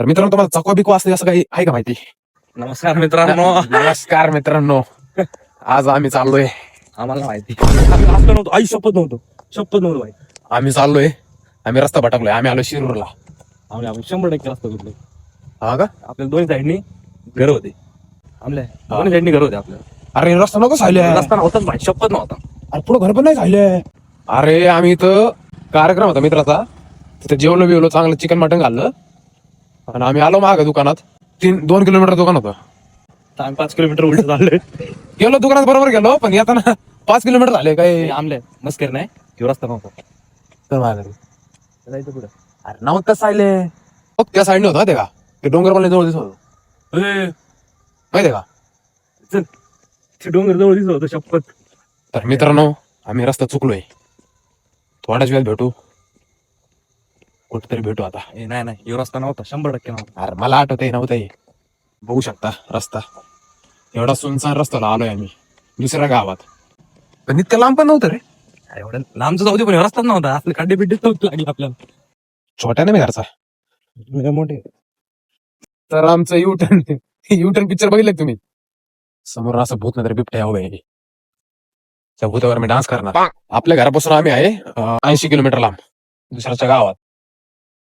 तर मित्रांनो तुम्हाला चकवा बिकवा असते असं काही आहे का माहिती? नमस्कार मित्रांनो. नमस्कार मित्रांनो, आज आम्ही चाललोय आम्हाला माहिती असं नव्हतं. आई शपथ नव्हतं भाई. आम्ही रस्ता भटकलोय. आम्ही आलो शिरूरला. आपण 100% रस्ता कुठले हा का? आपल्या दोन्ही साईडनी घर होते. आपल्या दोन्ही साईडनी घर होते आपल्याला. अरे रस्ता नको सायले. रस्ता नव्हताच भाई, शपथ नव्हता. अरे पुढे घर पण नाही सायले. अरे आम्ही इथं कार्यक्रम होता मित्राचा, तिथे जेवलो बिवलो, चांगलं चिकन मटन खाल्लं आणि आम्ही आलो माग दुकानात. 2 किलोमीटर दुकान होतं. आम्ही 5 किलोमीटर उलट चाललोय. गेलो दुकानात बरोबर गेलो, पण येताना 5 किलोमीटर झाले काय आमले मस्कर नाही, ह्यो रस्ता नव्हता. तर माझ्या घरी. जायचं पुढे. अरे नव्हतं सायले. मग त्या साईडने होता ते का, ते डोंगर पण जवळ दिसत होतं माहितीये का? चल, ते डोंगर जवळ दिसत होतं, शपथ. तर मित्रांनो आम्ही रस्ता चुकलोय. थोड्याच वेळात भेटू, कुठेतरी भेटू आता. नाही, ह्यो रस्ता नव्हता, 100% नव्हता. अरे मला आठवतंय नव्हतंय. बघू शकता रस्ता, एवढा सुनसान रस्त्याला आलोय आम्ही दुसऱ्या गावात. पण इतकं लांब पण नव्हतं रे. एवढं लांबचं जाऊ दे, पण ह्यो रस्ताच नव्हता. असले खड्डे बिड्डे लागले आपल्याला. छोट्याने मी घरचा. मोठे. तर आमचं युटर्न पिक्चर बघितलं का तुम्ही? समोर असं भूत नाही तर बिबट्या उभे आहे. त्या भूतावर मी डान्स करणार. आपल्या घरापासून आम्ही आहे 80 किलोमीटर लांब दुसऱ्याच्या गावात.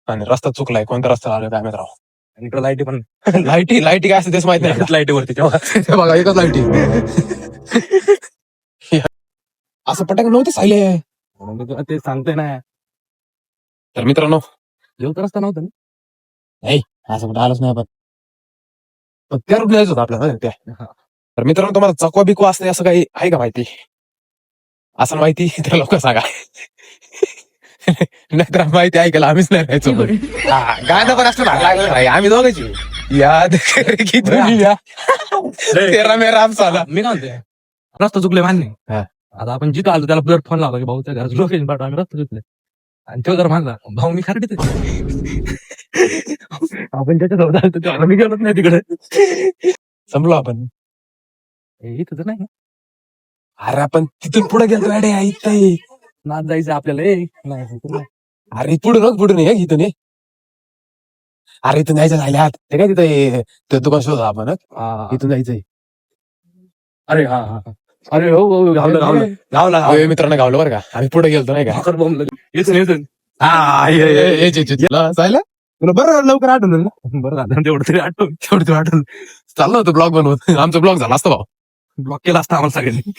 आणि रस्ता चुकलाय. कोणता रस्ता आलोय काय माहित राव. आणि इकडं लाईटी पण लाईटी काय असते तेच माहित नाही. लाईटीवरती तेव्हा. ते बघा एकच लाईटी. असं पटक नव्हतं सायले. म्हणून मी तुला ते सांगतोय ना, तर मित्रांनो जेवत रस्ता नव्हता ना. असं कुठं आलंच नाही आपण. पण त्या रूट जायचं होतं आपल्याला त्या. हा. तर मित्रांनो तुम्हाला चकवा बिकवा असते असं काही आहे का माहिती? असं माहिती तर लोक सांगा. नाहीतर माहिती ऐकायला आम्हीच नाही राहायचो. गाणं पण असं भाग लागलं नाही. आम्ही दोघांची याद की दुनिया तेरा मेरा अफसाना. मी काय म्हणतोय, रस्ता चुकले मान्य. हा. आता आपण जिथं आलो त्याला जर फोन लावला की भाऊ त्या घराचं लोकेशन पाठवा, आम्ही रस्ता चुकले. आणि तो जर म्हणला भाऊ मी खरं आपण त्याच्यासोबत आलो तेव्हा मी गेलोच नाही तिकडे. संपलो आपण. इथं तर नाही अरे आपण तिथून पुढे गेलो अडे ऐकताय. नाच जायचं आपल्याला. नाही इथं नाही. अरे पुढे नाही इथून ये. अरे इथून जायचं झाल्यात ते काय तिथं ते दुकान शोधा आपण. हा. इथून जायचंय. अरे हा. अरे हो गावला मित्रांनो गावलं बरं का. आम्ही पुढे गेलतो नाही का. येतो तुला बरं लवकर आठवलं ना. बरं झालं तेवढं तरी आठवण. तेवढं आठवलं. चाललं होतं ब्लॉग बनवत. आमचा ब्लॉग झाला असतो भाऊ. ब्लॉक केला असता आम्हाला सगळ्यांनी.